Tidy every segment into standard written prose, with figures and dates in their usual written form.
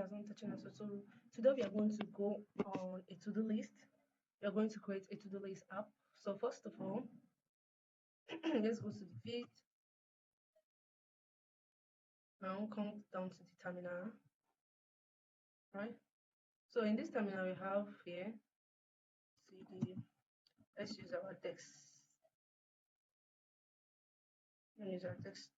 has not touching us. So today we are going to go on a to-do list. We are going to create a to-do list app. So first of all, let's go to the feed. Now come down to the terminal, right? So in this terminal we have here cd. Let's use our text. Use our text.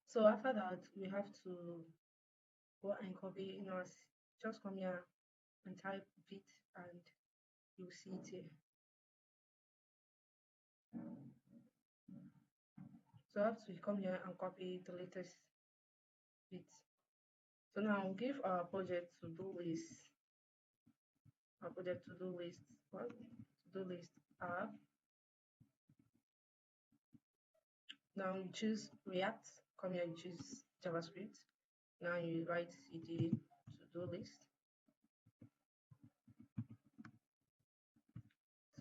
So after that, we have to go and copy. Just come here and type it, and you'll see it here. So I have to come here and copy the latest bit. So now we'll give our project to-do list. Our project to-do list. What? To-do list app. Now you choose React. Come here, you choose JavaScript. Now you write cd to-do list.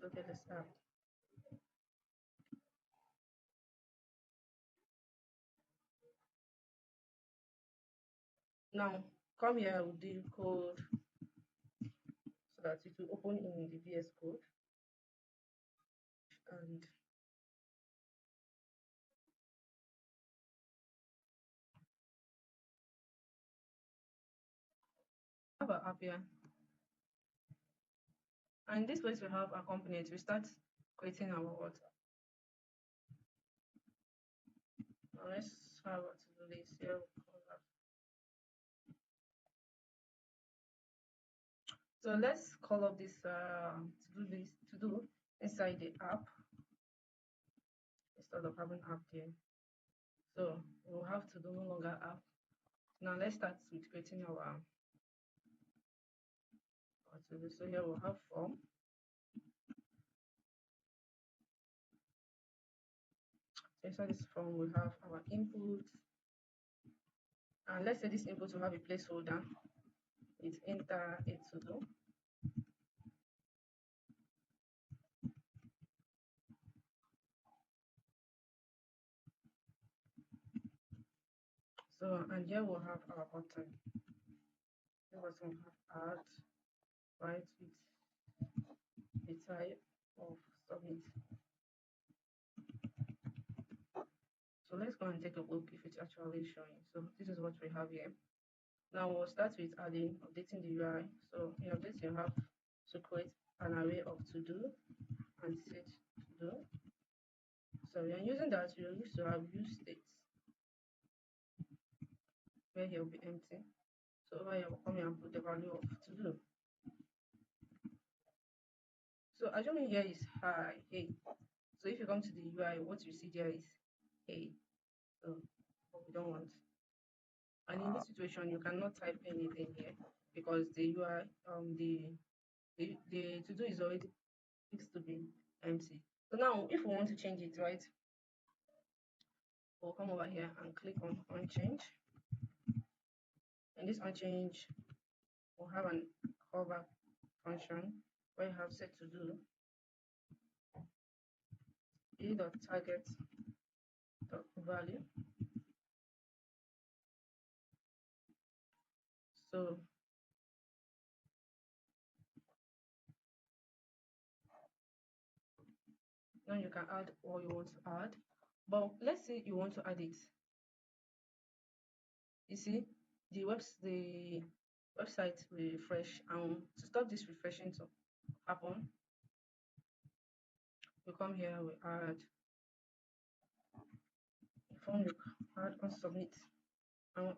So get this app. Now come here, we'll do code so that it will open in the VS Code. And have an app here. And in this place we have our components. We start creating our what? Now let's have a to-do list here. So let's call up this to-do list to do inside the app instead of having app there. So we'll have to do no longer app. Now let's start with creating our to-do. So here we'll have form. So inside this form we have our input. And let's say this input will have a placeholder. It's enter a to-do. So and here we'll have our button. Here we'll have add, right, with the type of submit. So let's go and take a look if it's actually showing. So this is what we have here. Now we'll start with updating the UI. So in update you have to create an array of to do and set to do. So we are using that. We used to have use states where here will be empty. So over here we'll come here and put the value of to do. So assuming here is high, hey. So if you come to the UI, what you see there is hey. So what we don't want. And in this situation, you cannot type anything here because the UI, the to do is already fixed to be empty. So now, if we want to change it, right, we'll come over here and click on unchange. And this unchange, we'll have an callback function where you have set to do a.target value. So now you can add all you want to add. But let's say you want to add it. You see, the website will refresh, and to stop this refreshing to happen, we come here, we add form, you add on submit, and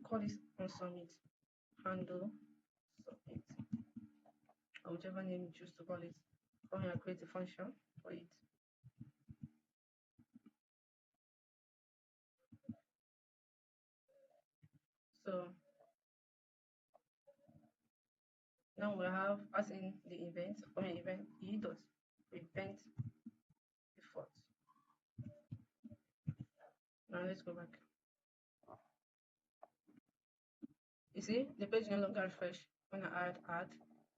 call this on submit handle submit, or whichever name you choose to call it. Come here, create a function for it. So now we have as in the event, event event default. Now let's go back. You see, the page no longer refresh. When I add,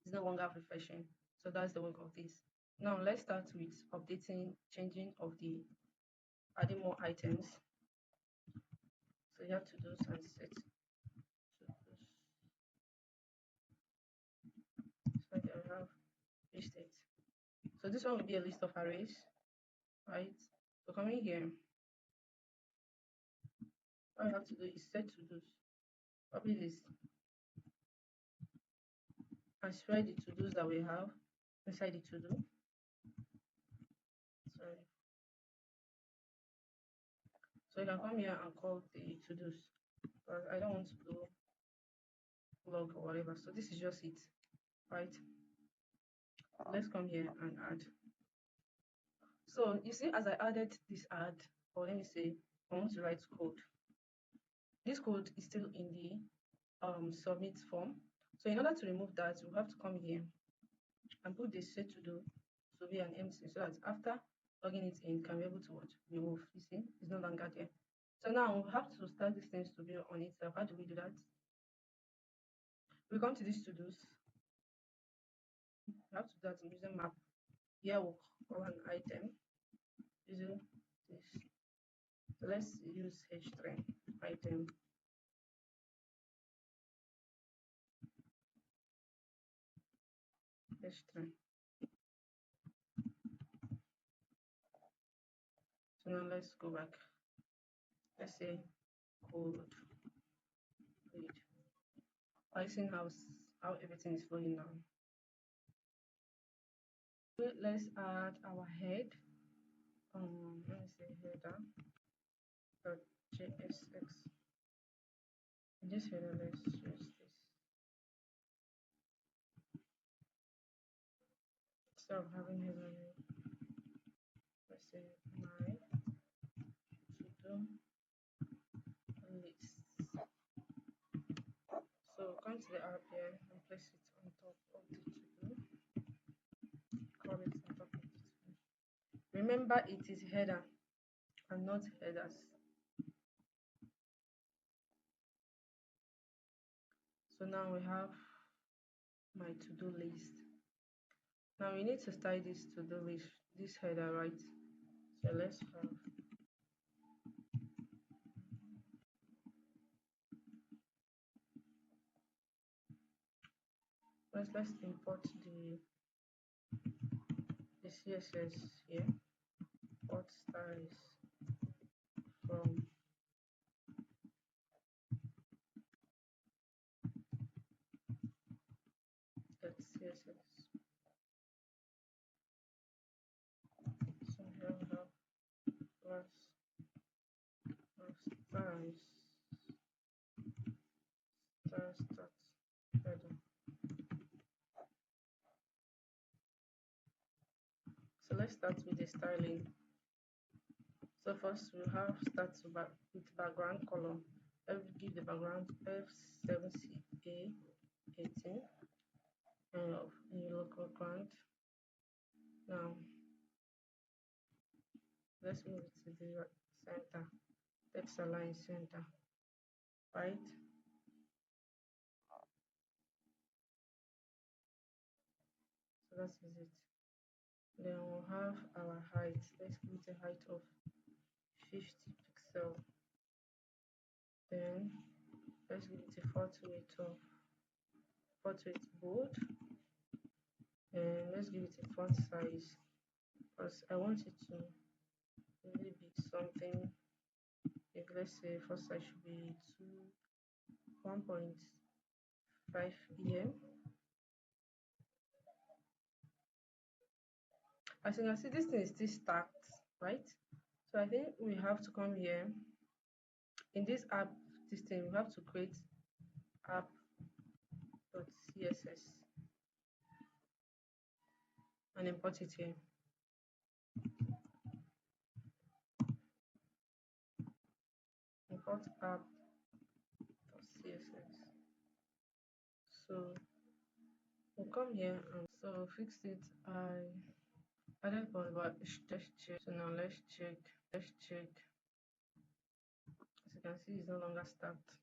it's no longer refreshing. So that's the work of this. Now let's start with updating, changing of the adding more items. So you have to do and set to dos. So here we have list it. So this one will be a list of arrays, right? So coming here, all you have to do is set to dos, copy this, and spread the to dos that we have inside the to do. Sorry. So you can come here and call the to dos, but I don't want to do log or whatever. So this is just it, right? Let's come here and add. So you see, as I added this add, or let me say, I want to write code. This code is still in the submit form. So in order to remove that, we have to come here and put the set to do to be an empty, so that after logging it in, can be able to watch remove. You see, it's no longer there. So now we have to start these things to be on itself. How do we do that? We come to these to dos. We have to do that using map. Here we'll call an item using this. So let's use h3 item. H3. So now let's go back. Let's say code read. I see how everything is flowing now. Let's add our head. Let me say header dot jsx. This header, let's use this. Instead of having header name, let's say my to do list. So come to the app here and place it on top of the to do. Call it on top of the to do. Remember, it is header and not headers. So now we have my to-do list. Now we need to style this to-do list, this header, right? So let's have let's import the CSS here. Import styles from .css. So here we have class of start header. So let's start with the styling. So first we have start with background color. Let's give the background F7CA18 of new local grant. Now let's move it to the center. Text align center, right? So that is it. Then we'll have our height. Let's give it a height of 50 pixel. Then let's give it a font weight bold. And let's give it a font size, because I want it to really be something. Like let's say font size should be 1.5 em. As you can see, this thing is still stacked, right? So I think we have to come here in this app. This thing we have to create app.css and import it here. Import app.css. So we'll come here and so fix it. I added for about let's check. So now let's check. As you can see, it's no longer stacked.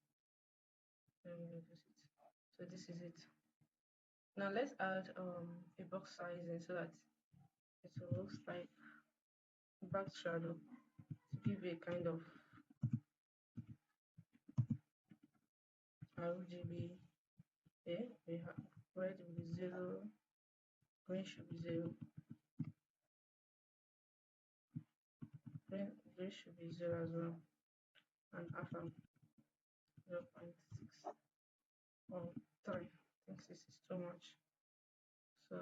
Let me reduce it. So this is it. Now let's add a box sizing so that it will look like back shadow. So give a kind of RGB. Here we have red will be 0, green should be 0, green should be 0 as well, and alpha 0.6 or 3. I think this is too much. So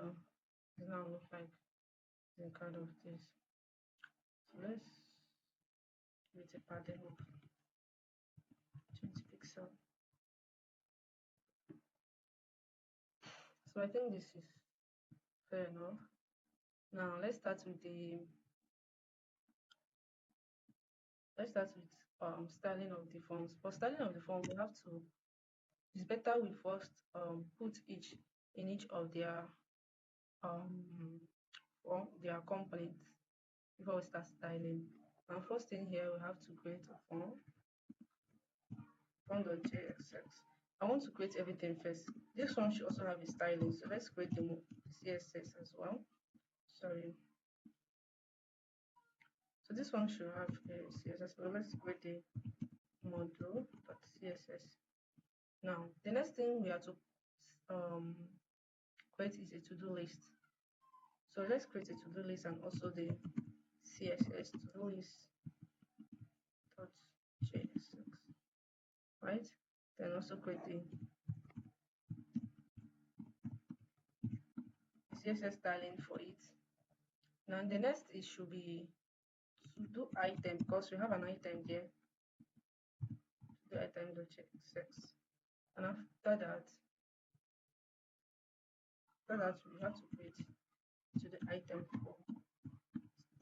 it now looks like the kind of this. So let's create a pattern of 20 pixels. So I think this is fair enough. Now let's start with styling of the fonts. For styling of the font, we have to. It's better we first put in each of um their components before we start styling. And first thing here, we have to create a font.jsx. I want to create everything first. This one should also have a styling, so let's create the CSS as well. Sorry. So this one should have a CSS. So let's create a module.css. Now, the next thing we have to create is a to-do list. So let's create a to-do list and also the CSS to-do list.jsx, right? Then also create the CSS styling for it. Now the next it should be to do item, because we have an item there. To do item.jsx, and after that we have to create to the item for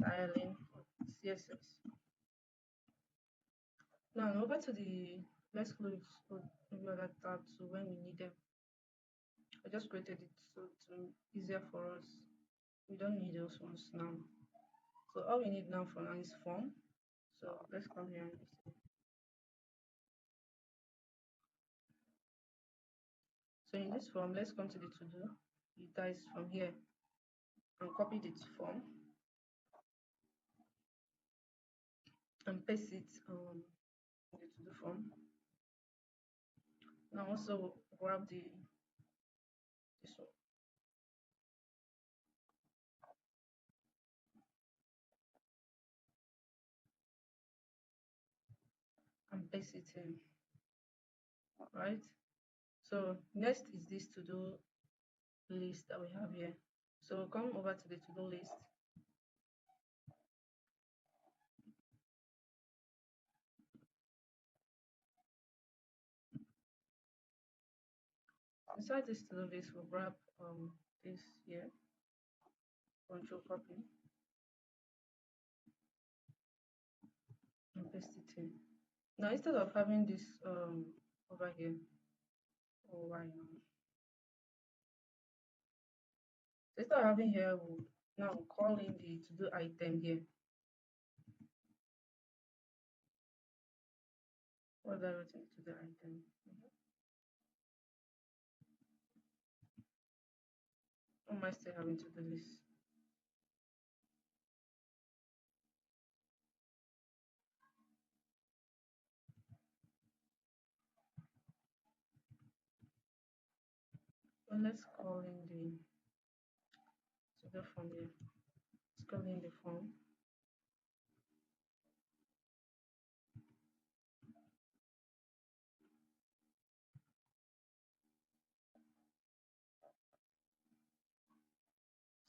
styling for CSS. Now over to the let's close the other tab so when we need them. I just created it so it's easier for us. We don't need those ones now. So all we need now for now is form. So let's come here and see. So in this form, let's come to the to do. That is from here and copy the form and paste it in the to do form. Now also grab this one and paste it in, right? So next is this to do list that we have here. So come over to the to do list. Inside this to do list, we'll grab this here, control copy, and paste it in. Now instead of having this over here, oh why now? So instead of having here, we'll now call in the to do item here. What I wrote into the item. What am I still having to do this? Well, let's call in the to the form here. Let's call in the form.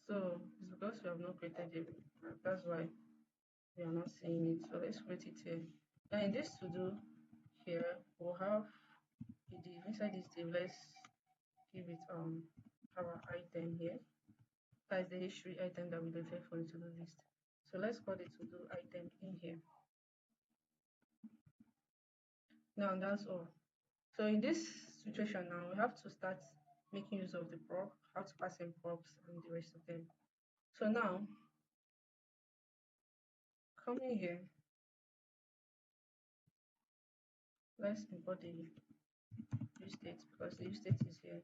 So it's because we have not created it. That's why we are not seeing it. So let's create it here. Now in this to do here, we'll have the div. Inside this div, let's give it our item here. That's the history item that we created for the to do list. So let's call the to do item in here. Now that's all. So in this situation now, we have to start making use of the prop, how to pass in props and the rest of them. So now, coming here, let's import the use state because the use state is here.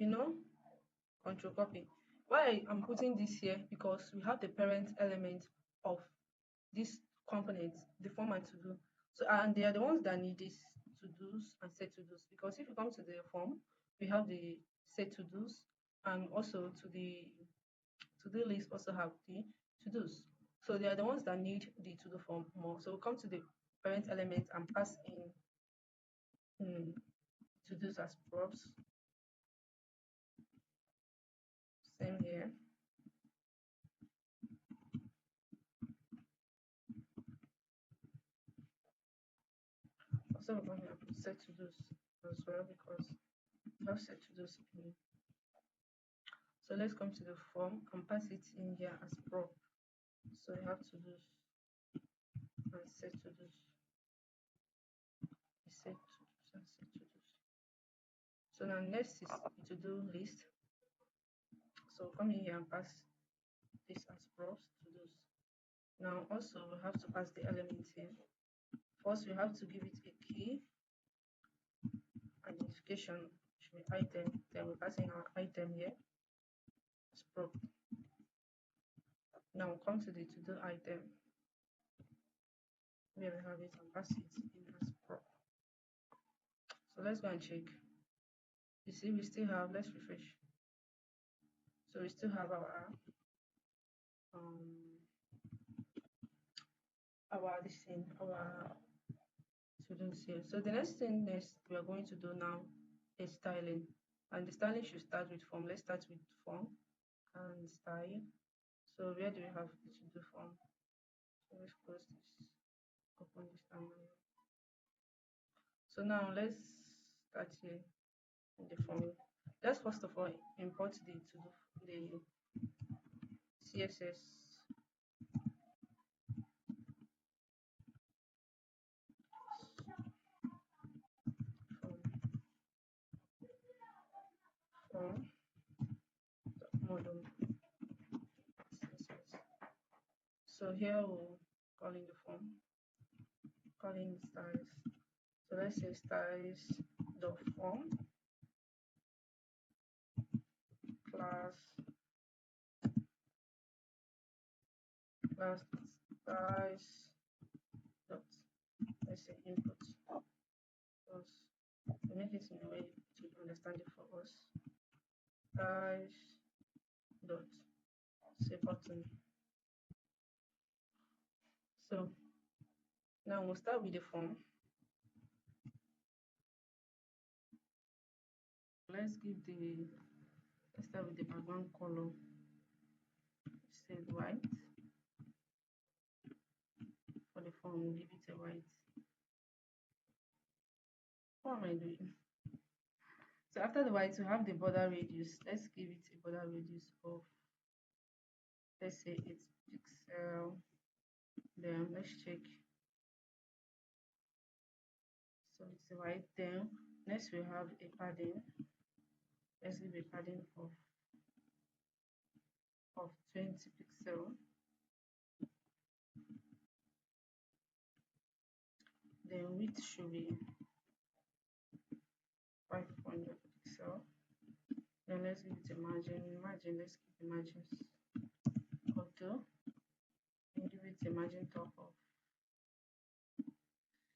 you know, control copy. Why I'm putting this here, because we have the parent element of this component, the form and to do. So and they are the ones that need this to do's and set to do's, because if you come to the form, we have the set to do's, and also to the to do list also have the to do's. So they are the ones that need the to do form more. So we come to the parent element and pass in to do's as props. Same here. Also, we're going to put set to do's as well, because we have set to do's in. So let's come to the form and pass it in here as prop. So we have to do and set to do, set to do and set to do. So now next is to do list. So come in here and pass this as props to do. Now also we have to pass the element here. First we have to give it a key. Identification should be item. Then we pass in our item here as prop. Now come to the to do item. Where we have it and pass it in as prop. So let's go and check. You see, we still have, let's refresh. So we still have um this thing, our students here. So the next thing we are going to do now is styling. And the styling should start with form. Let's start with form and style. So where do we have the to do form? So let's close this, open this timeline. So now let's start here in the form. Let's first of all import the to do the CSS form model CSS. So here we'll call in the form, call in styles. So let's say styles dot form class styles dot, let's say input, because to make it in a way to understand it for us. Styles dot say button. So now we'll start with the form. Let's start with the background color. Say white. For the form, we'll give it a white. What am I doing? So after the white, we have the border radius. Let's give it a border radius of, let's say, 8 pixel. Then let's check. So it's a white. Then next we have a padding. Let's give a padding of 20 pixel. Then width should be 500 pixel. Then let's give it a margin. Let's keep the margins auto. And give it a margin top of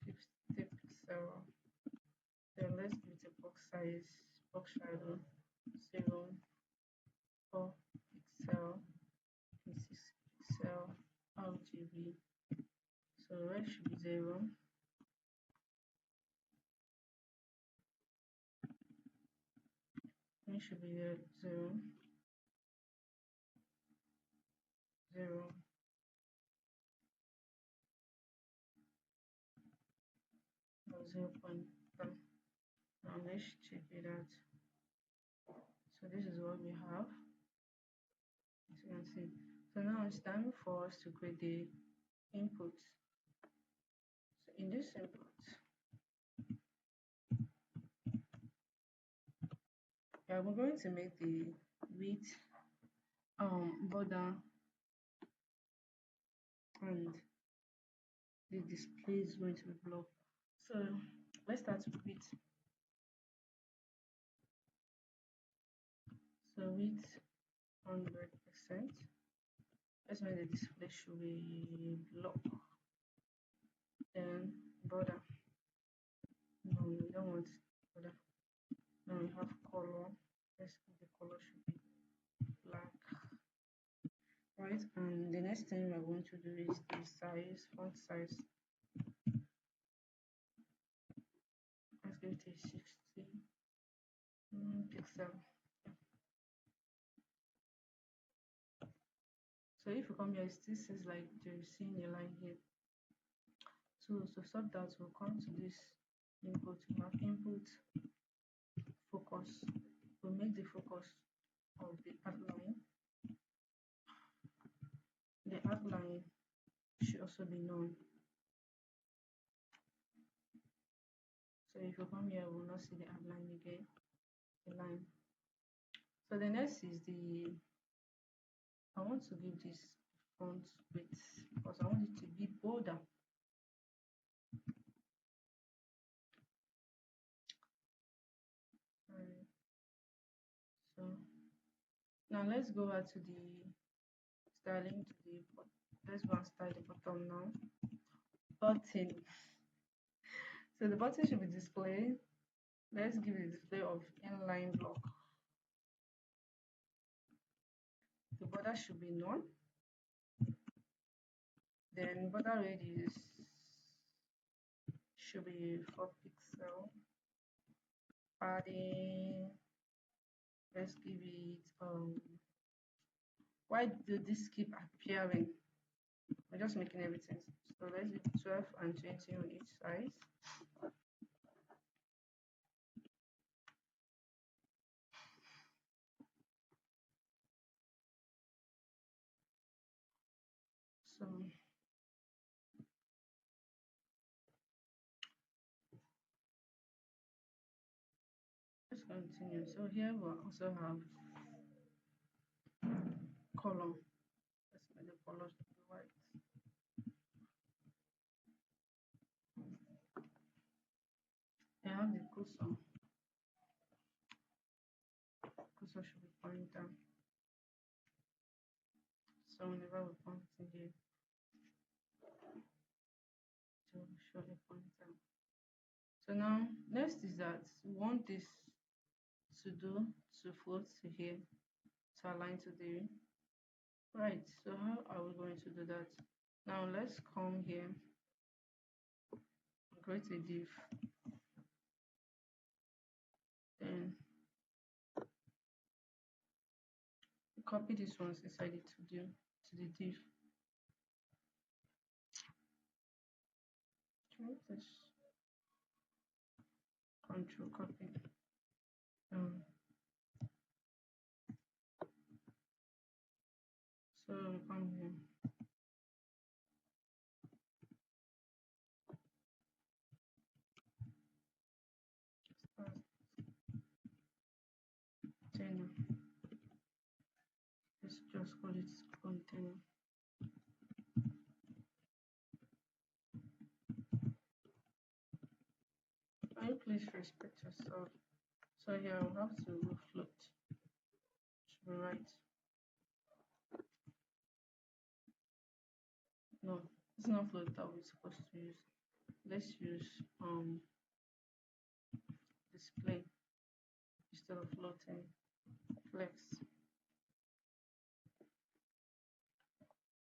50 pixel. Then let's give it a box size, box shadow 4 pixel and 6 pixel RGB. So red should be 0. Green should be 0, 0, or 0.1. Now let's check it out. So this is what we have, as you can see. So now it's time for us to create the input. So in this input, we're going to make the width border, and the display is going to be blocked. So let's start with width. So with 100%, let's make the display should be block. Then border. No, we don't want border. Now we have color. Let's give the color should be black. Right, and the next thing we're going to do is the size, font size. Let's give it a 60 pixel. So if you come here, it still says like you're seeing a line here. So to stop that, we'll come to this input. We have input focus. We'll make the focus of the outline. The outline should also be known. So if you come here, we'll not see the outline again, the line. So the next is I want to give this font width because I want it to be bolder. So now let's go back to the styling let's go and style the bottom now. Button. So the button should be displayed. Let's give it a display of inline block. The border should be none. Then border radius should be 4 pixel. Padding, let's give it why do this keep appearing? We're just making everything. So let's do 12 and 20 on each side. So let's continue. So here we also have color. Let's make the color be white. I have the cursor. Cursor should be pointer. So whenever we point in here, to show the pointer. So now next is that we want this to float to here, to align to the right. So how are we going to do that? Now let's come here and create a div. Then copy this ones inside it to the div. This control copy. So come here. Container. Let's just call it container. Can you please respect yourself? So here I'll have to float. Should be right. No, it's not float that we're supposed to use. Let's use display instead of floating. Flex.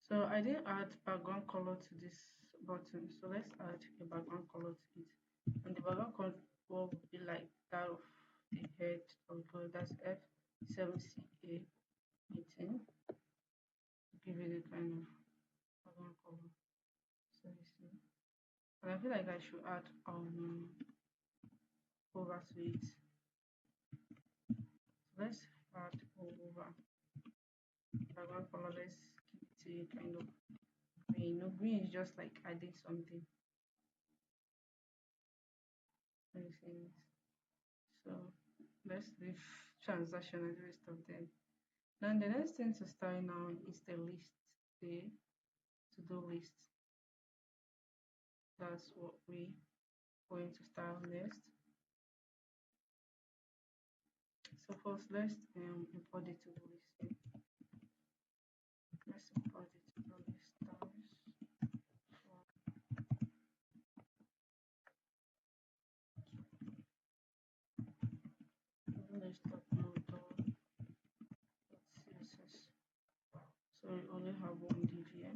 So I didn't add background color to this button, so let's add a background color to it. And the background color will be like that of the head of the color. That's F7CA18. Give it a kind of background color. So you see. And I feel like I should add over to it. So let's add over background color. Let's keep it a kind of green. No, green is just like adding something. So let's leave transaction and the rest of them. Now the next thing to style now is the list, the to-do list. That's what we're going to style next. So first, let's import the to-do list. Let's import the to-do list stars. To-do list upload CSS. So we only have one div here.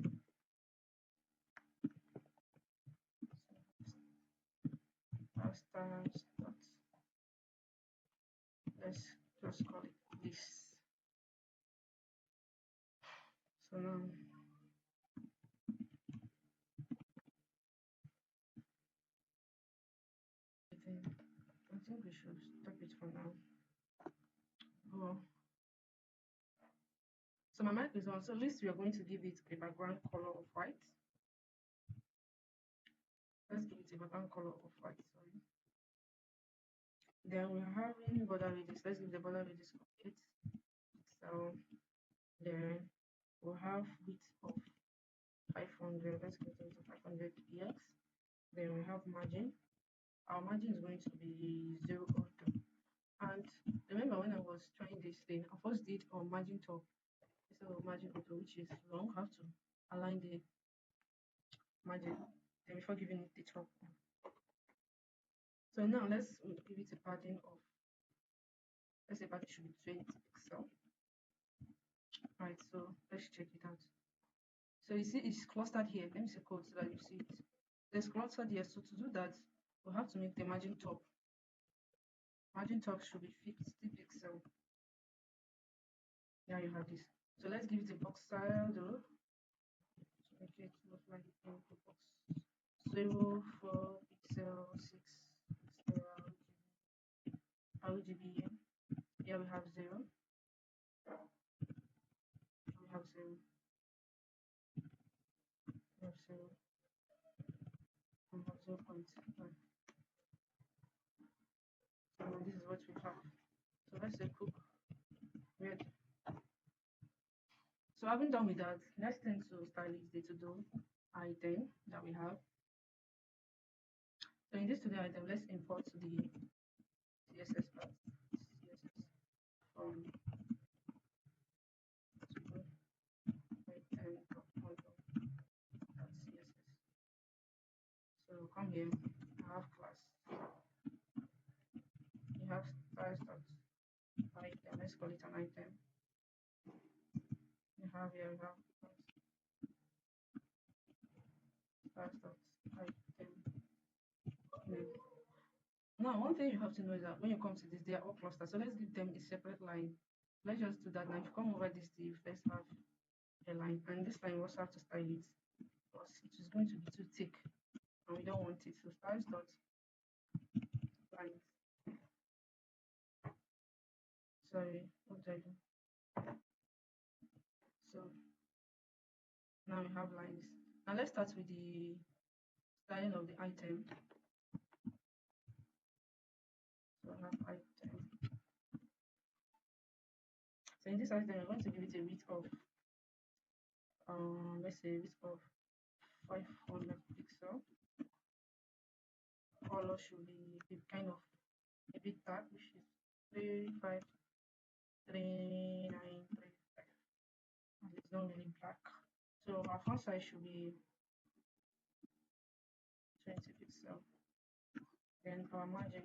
So stars dot. Let's just call it this. So now I think we should stop it for now. Oh, so my mic is on. So at least we are going to give it a background color of white. Let's give it a background color of white. Sorry. Then we're having border radius. Let's give the border radius of 8. So then we'll have width of 500. Let's give it to 500 px. Then we have margin. Our margin is going to be 0 or 2. And remember when I was trying this thing, I first did on margin top instead of margin auto, which is long. Have to align the margin then before giving it the top. So now let's give it a padding of, let's say padding should be 20 pixel. Right, so let's check it out. So you see it's clustered here. Let me see code so that you see it. There's clustered here. So to do that, we'll have to make the margin top. Margin top should be 50 pixel. Now you have this. So let's give it a box style though. To make it look like a box. 0 4 pixel 6 pixel RGB. Here we have 0. We have 0. We have 0. We have 0 0.1. So this is what we have. So let's say cook red. So having done with that, next thing to style is the to-do item that we have. So in this to-do item, let's import the CSS part. CSS from to-do item.model.css. So come here, I have class. You have styles.item. Let's call it an item. You have here, we have styles.item. Now, one thing you have to know is that when you come to this, they are all clustered. So let's give them a separate line. Let's just do that now. If you come over this div, let's have a line. And this line, we also have to style it because it is going to be too thick and we don't want it. So styles dot lines. Sorry, what did I do? So now we have lines. Now let's start with the styling of the item. So I have item. So in this item, we're going to give it a width of let's say width of 500 pixel. Color should be kind of a bit dark, which is 353935, and it's not really black. So our font size should be 20 pixel. Then our margin,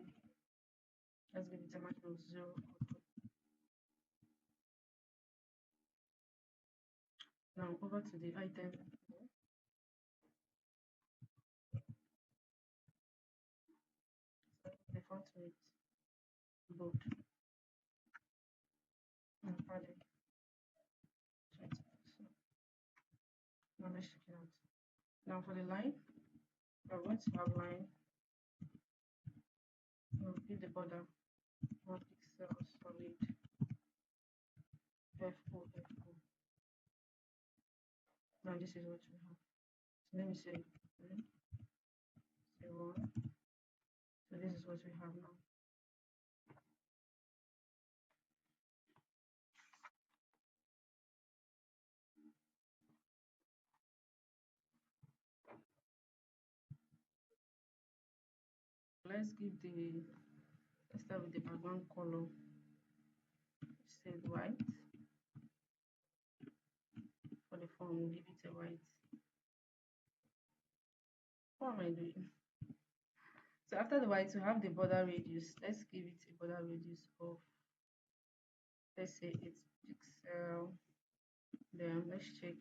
let's give it a margin of 0. Now over to the item. So the font weight bold and padding 20 pixel. Now let's check it out. Now for the line, we're going to have line. We'll give the border 1 pixel solid FO. Now this is what we have. So let me say 1. So this is what we have now. Let's start with the background color. white. For the form, we'll give it a white. What am I doing? So after the white, we have the border radius. Let's give it a border radius of, let's say, 8 pixel. Then let's check.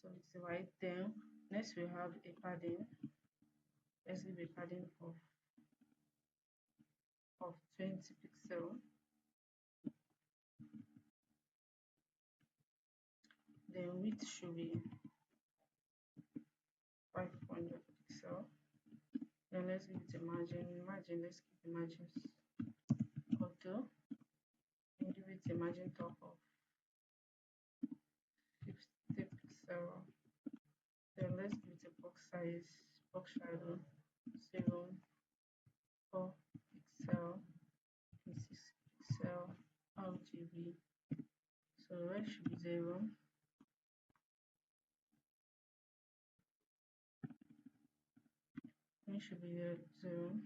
So it's white. Then next we have a padding. Let's give a padding of 20 pixel. Then width should be 500 pixel. Then let's give it a margin. Let's give the margins auto and give it a margin top of 50 pixel. Then let's give it a box size, box shadow 4 pixel and 6 pixel RGB. So red should be 0. Green should be 0,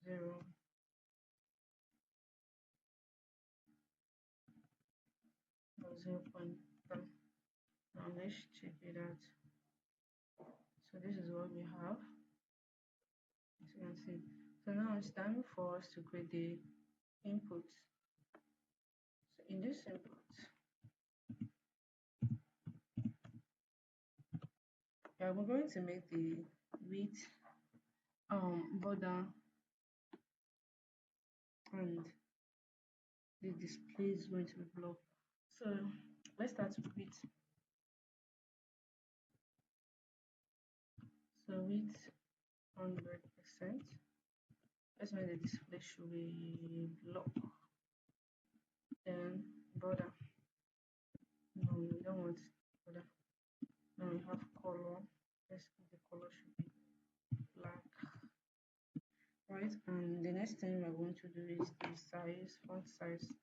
0, or 0.1. Now let's check it out. So this is what we have, as you can see. So now it's time for us to create the input. So in this input, we're going to make the width border, and the display is going to be blocked. So let's start with width. So width 100%. Let's make the display should be blocked. Then border. No, we don't want border. Now we have color. Let's give the color should be black. Right, and the next thing we're going to do is the size, font size.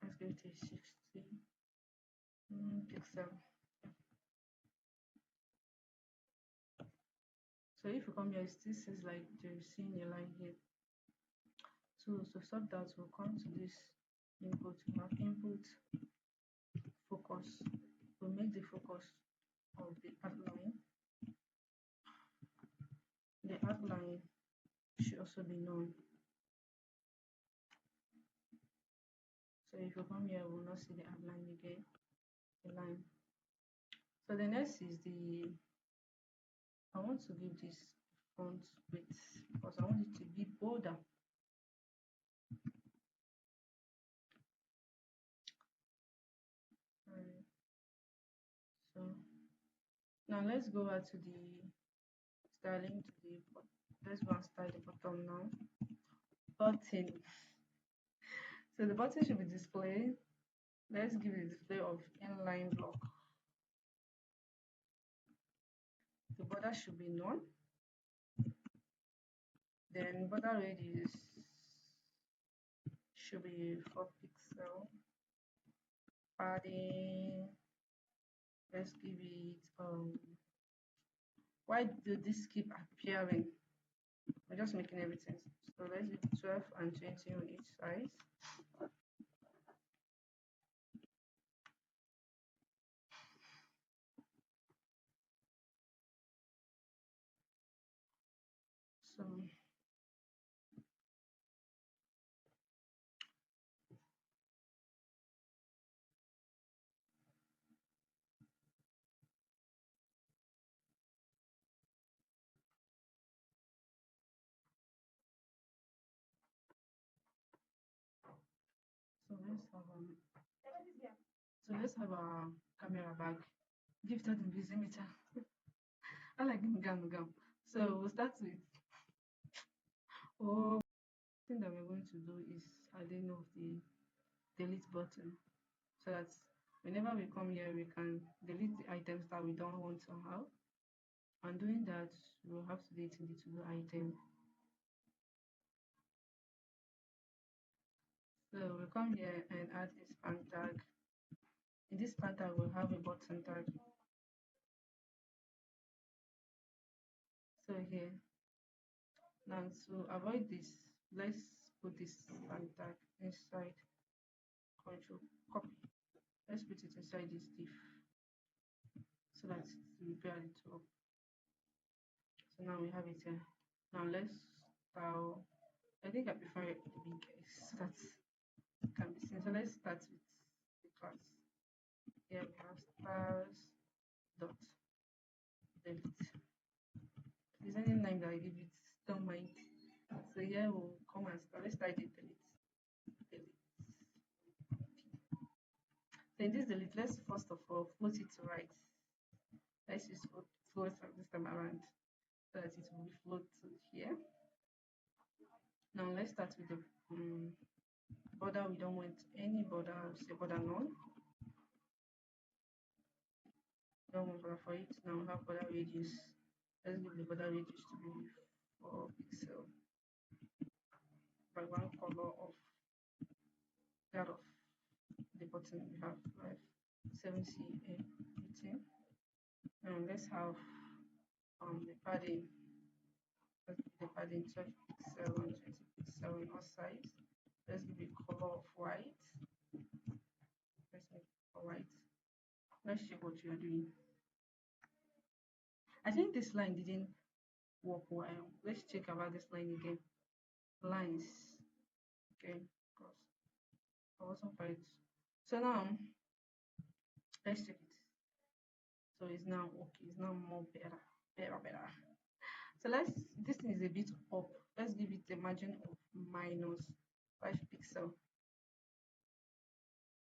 Let's give it a 60 pixel. So if you come here, it still says like you're seeing a line here. So to stop that, we'll come to this input. We have input focus. We'll make the focus of the outline. The outline should also be known. So if you come here, we'll not see the outline again, the line. So the next is I want to give this font width because I want it to be bolder. So now let's go back to the styling, let's go and style the bottom now. Button. So the button should be displayed. Let's give it a display of inline block. The border should be none. Then border radius should be 4 pixel. Padding, let's give it why do this keep appearing? We're just making everything. So let's do 12 and 20 on each side. So let's have a camera back. Give that the visimeter. I like gum. So we'll start with thing that we're going to do is adding of the delete button, so that whenever we come here we can delete the items that we don't want to have, and doing that we'll have to delete the to-do item. So we'll come here and add a span tag. In this span tag we'll have a button tag. So here, now to avoid this, let's put this line tag inside control copy. Let's put it inside this div so that it will be at the top. So now we have it here. Now let's style. I think I prefer it to be big so that it can be seen. So let's start with the class. Here we have stars dot delete. Is any name that I give it, don't mind. So here we'll come and start. Let's start it delete. Delete. So in this delete, let's first of all float it to right. Let's use float this time around so that it will be float to here. Now let's start with the border. We don't want any border, say border none. Don't want border for it. Now we have border radius. Let's give the border radius to be 4 pixel by one color of that of the button. We have like 7CA 18. Now let's have the padding. Let's give the padding 12 pixel and 20 pixel on all sides. Let's give it color of white. Let's make it for white. Let's check what you're doing. I think this line didn't work well. Let's check about this line again. Lines. Okay, because I wasn't quite. So now let's check it. So it's now okay, it's now more better. Better. So this thing is a bit up. Let's give it a margin of minus 5 pixel.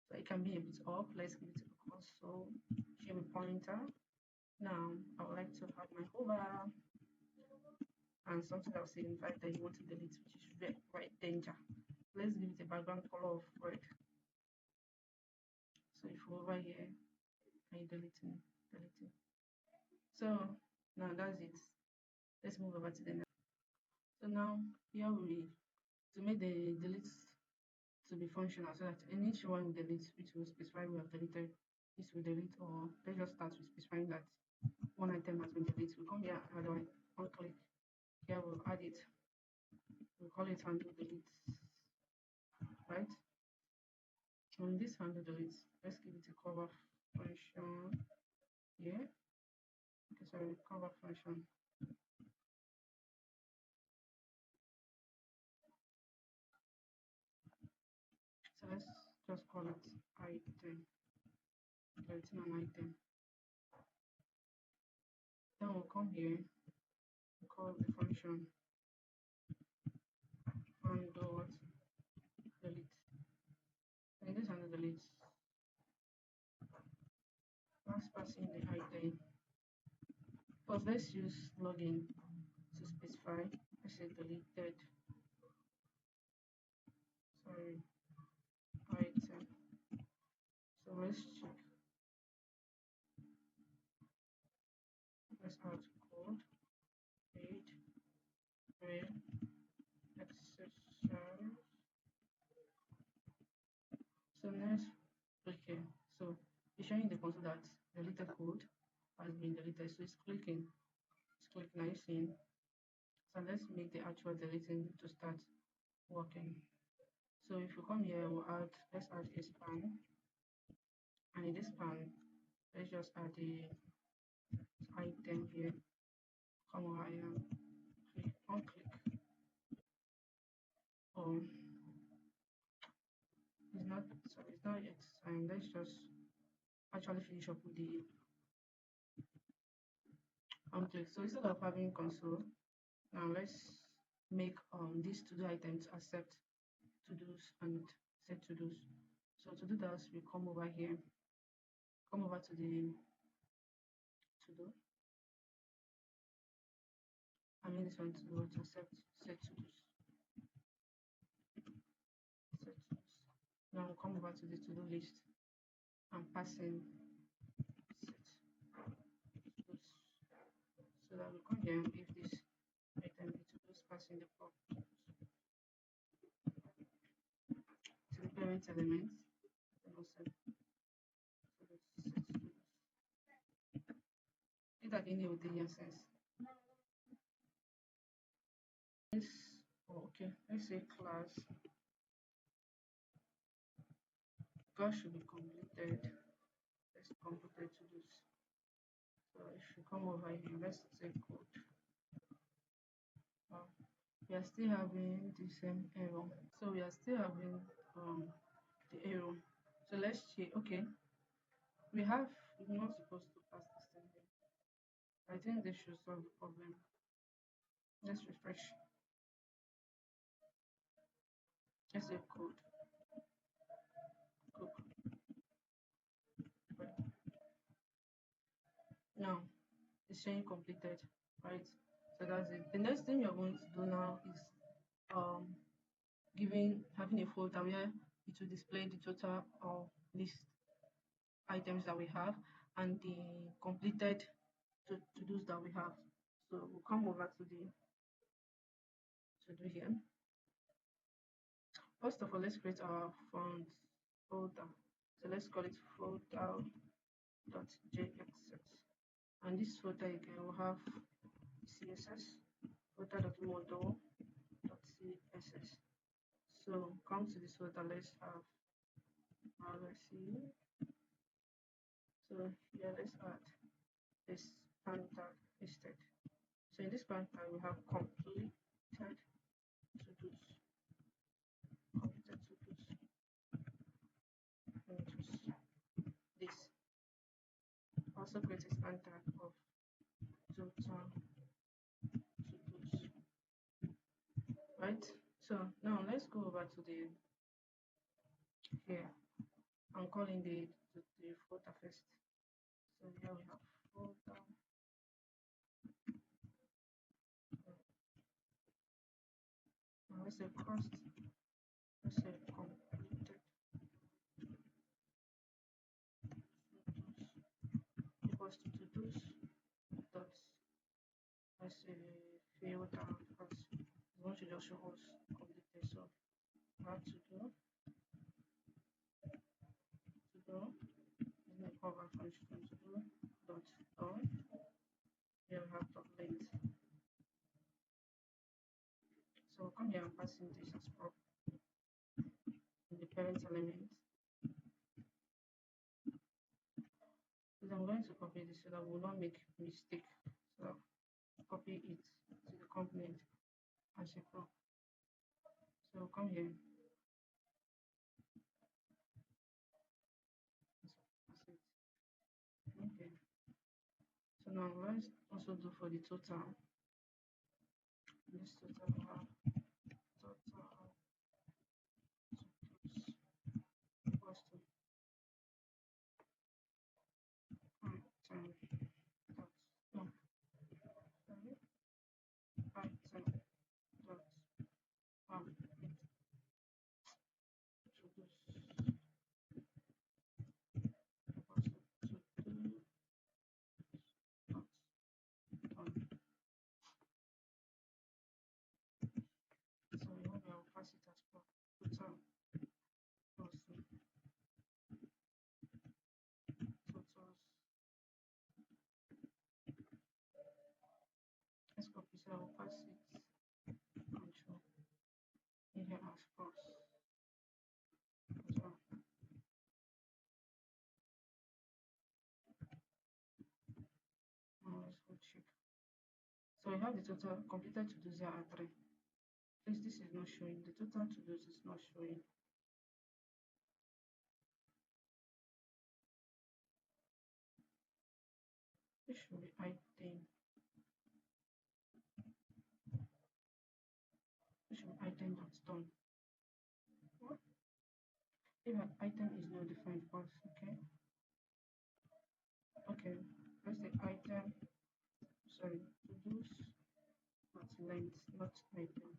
So it can be a bit up. Let's give it a also show a pointer. Now I would like to have my hover and something that will signify that you want to delete, which is red, right danger. Let's give it a background color of red. So if you over here and you deleting. So now that's it. Let's move over to the next. So now here we to make the delete to be functional so that any each one we delete which will specify we have deleted this will delete, or let's just start with specifying that one item has been deleted. We'll come here and one click. Here we'll add it. We'll call it handle delete. Right? On this handle delete, let's give it a cover function here. Okay, sorry, cover function. So let's just call it item. Deleting an item. Then we'll come here and call the function handle delete. And this handle delete, let's pass in the item. First, let's use login to specify. I say deleted. Sorry, item. So let's check. Let's add code, page, where, accessories. So next, okay. So it's showing the console that deleted code has been deleted. So it's clicking. It's clicking. Are you seeing? So let's make the actual deleting to start working. So if you come here, let's add a span, and in this span, let's just add the item here. Come over here, click on click. Oh, it's not. Sorry, it's not yet. And let's just actually finish up with the click. So instead of having console, now let's make this to do item to accept to dos and set to dos. So to do that, we come over here, come over to the to do. I mean this one to do to accept set to dos. Set to dos. Now we'll come over to the to do list and pass in set to dos. So that we come here and give this item to dos, pass in the pop to the parent element. And also so that's set to dos. It again with the sense. let's say class should be completed. Let's completed to this. So if you come over here, let's say code. Uh, we are still having the same error. So we are still having the error. So let's check. Okay, we're not supposed to pass this thing here. I think this should solve the problem. Let's refresh. Let's say code. Right. Now it's showing completed, right? So that's it. The next thing you're going to do now is um having a folder where it will display the total or list items that we have and the completed to-dos that we have. So we'll come over to the to do here. First of all, let's create our font folder. So let's call it folder.jxs. And this folder again will have CSS folder.model.css. So come to this folder, let's have RSC. So here let's add this span tag instead. So in this span tag we have completed to-dos, completed to-dos, and just this. Also create a span tag of total to-dos, right? So now let's go over to the here. I'm calling the folder first. So here we have folder. Now let's say cost. Let's say completed equals to-dos dot, let's say filter because we want to just show us completed. So we have to do is not cover function to do dot done. Here we have dot length. So come here and pass in this as prop in the parent element. So I'm going to copy this so that we will not make mistake. So copy it to the component as a prop. So come here. That's it. Okay. So now let's also do for the total. This total we have total equals to item dot no sorry item dot it to this equals to do dot done. So we have our pass it as well. Total also totals. Let's copy so I'll pass it control in here as cross as well. Now let's go check. So we have the total completed to do 0 are 3. Please, this is not showing. The total to do is not showing. This should be item. This should be item that's done. What? If an item is not defined first, okay? Okay, let's say item, sorry, to do's, not length, not item.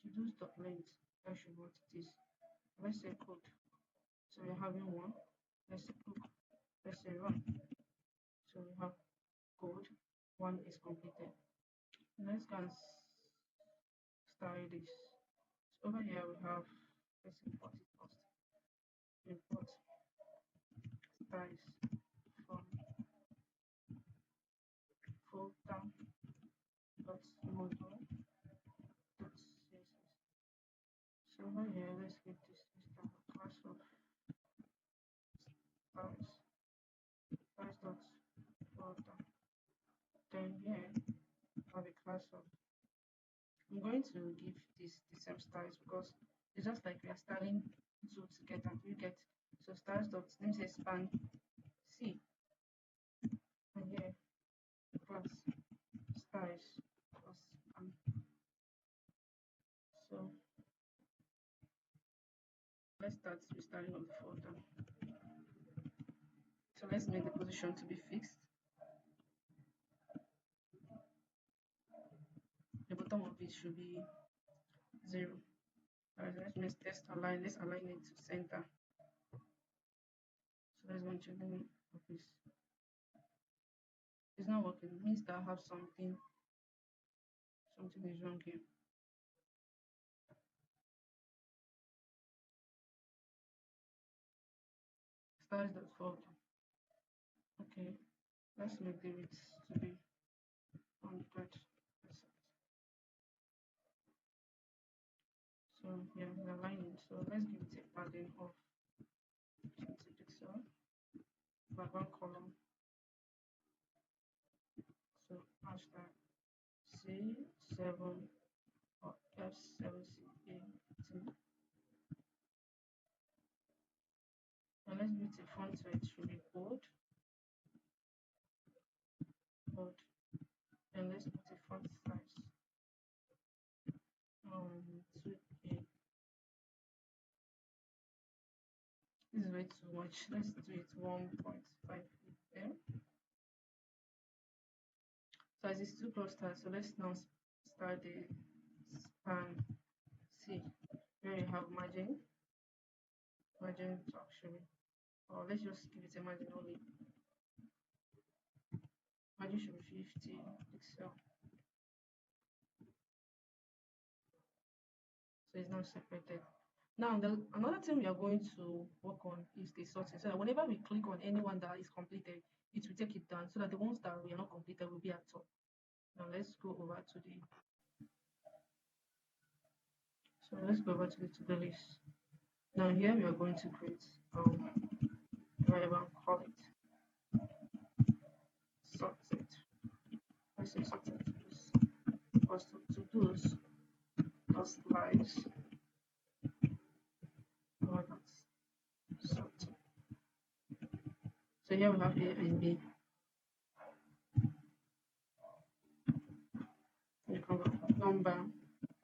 To do's dot length, that should be what it is. Let's say code. So we're having one. Let's say cook. Let's say run. So we have code. One is completed. Let's go and style this. So over here we have, let's import it first. Import styles from folder dot model over here, let's give this class of styles, styles dot order. Then here have a class of. I'm going to give this the same styles because it's just like we are styling two together. You get so styles dot let me say span C and here class styles plus so let's start with styling of the folder. So let's make the position to be fixed. The bottom of it should be 0. Let's align. Let's align it to center. So let's go and check the name of this. It's not working. It means that I have something is wrong here. Styles dot folder. Okay, let's make the width to be 100%. So yeah, we're aligning. So let's give it a padding of 20 pixels. Background column. So hashtag C7 or F7C18. And let's give it a font so it should be bold. Bold. And let's put a font size. 2A. This is way too much. Let's do it 1.5 there. So as it's too close to so let's now start the span C where you have margin actually, or let's just give it a margin only. Margin should be 50 pixel. So it's now separated. Now another thing we are going to work on is the sorting. So that whenever we click on anyone that is completed, it will take it down so that the ones that we are not completed will be at top. Now let's go over to the to-do list. Now here we are going to create whatever call it sorted. Let's say sorted plus to-dos plus lives or that's sorted. So here we have A and B. You can go number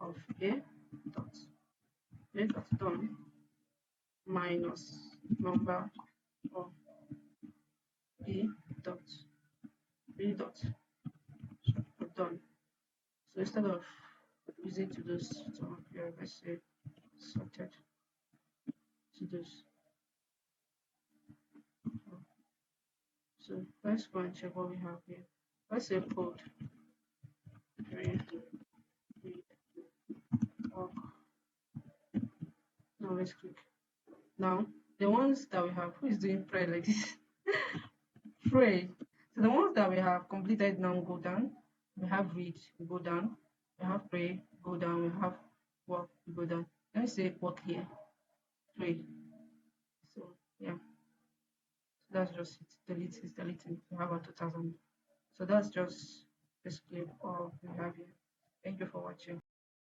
of A dot done minus number of B dot done. So instead of using to those to here, let's say sorted to those. So let's go and check what we have here. Let's say code read work. Now let's click. Now the ones that we have, who is doing pray like this? Pray. So the ones that we have completed now go down. We have read, we go down. We have pray, go down. We have work, we go down. Let me say work here. Pray. So yeah. So that's just it. Delete is deleting. We have a 2000. So that's just basically all we have here. Thank you for watching.